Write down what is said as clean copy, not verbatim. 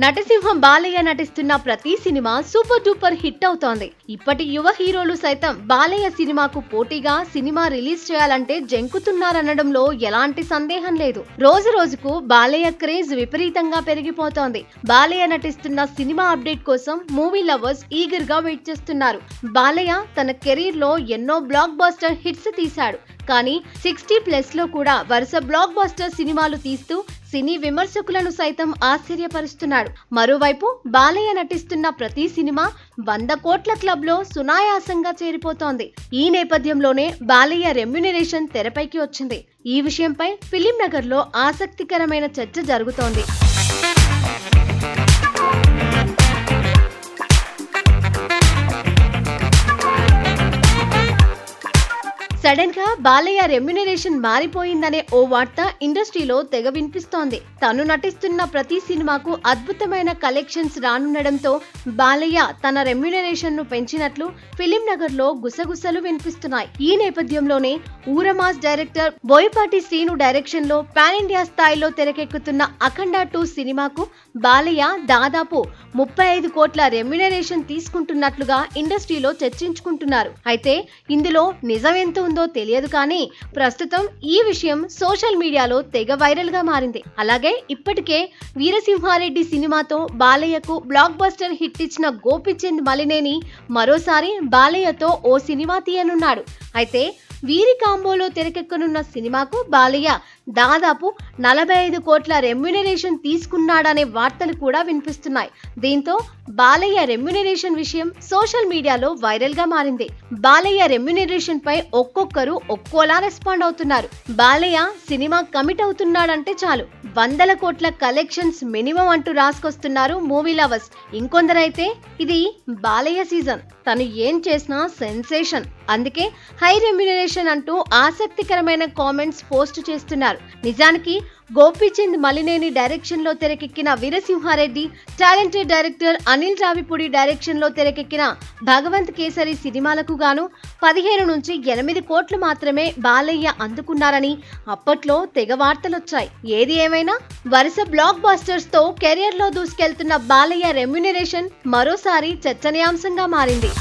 నటసింహం బాలయ్య నటిస్తున్న ప్రతి cinema super duper hit అవుతోంది. ఇప్పటి యువ హీరోలు సైతం బాలయ్య సినిమాకు పోటీగా సినిమా రిలీజ్ చేయాలంటే జంకుతున్నారనడంలో ఎలాంటి సందేహం లేదు. రోజు రోజుకు బాలయ్య క్రేజ్ విపరీతంగా పెరిగిపోతోంది. బాలయ్య నటిస్తున్న సినిమా అప్డేట్ కోసం మూవీ లవర్స్ ఈగర్ గా వెయిట్ చేస్తున్నారు. బాలయ్య తన కెరీర్ లో ఎన్నో బ్లాక్ బస్టర్ హిట్స్ తీశాడు. కానీ 60+ లో కూడా వరుస బ్లాక్ బస్టర్ సినిమాలు తీస్తూ సినీ విమర్శకులను సైతం ఆశ్చర్యపరుస్తున్నాడు. మరోవైపు బాలయ్య నటిస్తున్న ప్రతి సినిమా 100 కోట్ల క్లబ్ లో సునాయాసంగా చేరిపోతోంది. ఈ నేపథ్యంలోనే బాలయ్య రెమ్యునరేషన్ తెరపైకి వచ్చింది. ఈ విషయంపై ఫిలిం నగర్ లో ఆసక్తికరమైన చర్చ జరుగుతోంది. సడన్ గా బాలయ్య రెమ్యునరేషన్ మారిపోయిందనే ఓ వార్త ఇండస్ట్రీలో తెగ వినిపిస్తోంది. తను నటిస్తున్న ప్రతి సినిమాకు అద్భుతమైన కలెక్షన్స్ రానుండడంతో బాలయ్య తన రెమ్యునరేషన్ ను పెంచినట్లు ఫిలిం నగర్ లో గుసగుసలు వినిపిస్తున్నాయి. ఈ నేపథ్యంలోనే ఊరమాస్ డైరెక్టర్ బోయపాటి శ్రీను డైరెక్షన్ లో పాన్ ఇండియా స్థాయిలో తెరకెక్కుతున్న అఖండ 2 సినిమాకు బాలయ్య దాదాపు 35 కోట్ల రెమ్యునరేషన్ తీసుకుంటున్నట్లుగా ఇండస్ట్రీలో చర్చించుకుంటున్నారు. అయితే ఇందులో నిజమెంత ఉందో తెలియదు కానీ ప్రస్తుతం ఈ విషయం సోషల్ మీడియాలో తెగ వైరల్ గా మారింది. అలాగే ఇప్పటికే వీరసింహారెడ్డి సినిమాతో బాలయ్యకు బ్లాక్ బస్టర్ హిట్ ఇచ్చిన గోపీచంద్ మలినేని మరోసారి బాలయ్యతో ఓ సినిమా తీయనున్నాడు. అయితే వీరి కాంబోలో తెరకెక్కనున్న సినిమాకు బాలయ్య దాదాపు 45 కోట్ల రెమ్యునరేషన్ తీసుకున్నాడనే వార్తలు కూడా వినిపిస్తున్నాయి. దీంతో బాలయ్య రెమ్యునరేషన్ విషయం సోషల్ మీడియాలో వైరల్ గా మారింది. బాలయ్య రెమ్యునరేషన్ పై ఒక్కొక్కరు ఒక్కోలా రెస్పాండ్ అవుతున్నారు. బాలయ్య సినిమా కమిట్ అవుతున్నాడంటే చాలు 100 కోట్ల కలెక్షన్స్ మినిమం అంటూ రాసుకొస్తున్నారు మూవీ లవర్స్. ఇంకొందరైతే ఇది బాలయ్య సీజన్, తను ఏం చేసినా సెన్సేషన్, అందుకే హై రెమ్యునరేషన్ అంటూ ఆసక్తికరమైన కామెంట్స్ పోస్ట్ చేస్తున్నారు. నిజానికి గోపీచంద్ మలినేని డైరెక్షన్ లో తెరకెక్కిన Veera Simha Reddy, talented director Anil Ravipudi direction లో తెరకెక్కిన భగవంత్ కేసరి సినిమాలకు గాను 15 నుంచి 8 కోట్లు మాత్రమే బాలయ్య అందుకున్నారని అప్పట్లో తెగ వార్తలొచ్చాయి. ఏది ఏమైనా వరుస బ్లాక్ బస్టర్స్ తో కెరియర్ లో దూసుకెళ్తున్న బాలయ్య రెమ్యునరేషన్ మరోసారి చర్చనీయాంశంగా మారింది.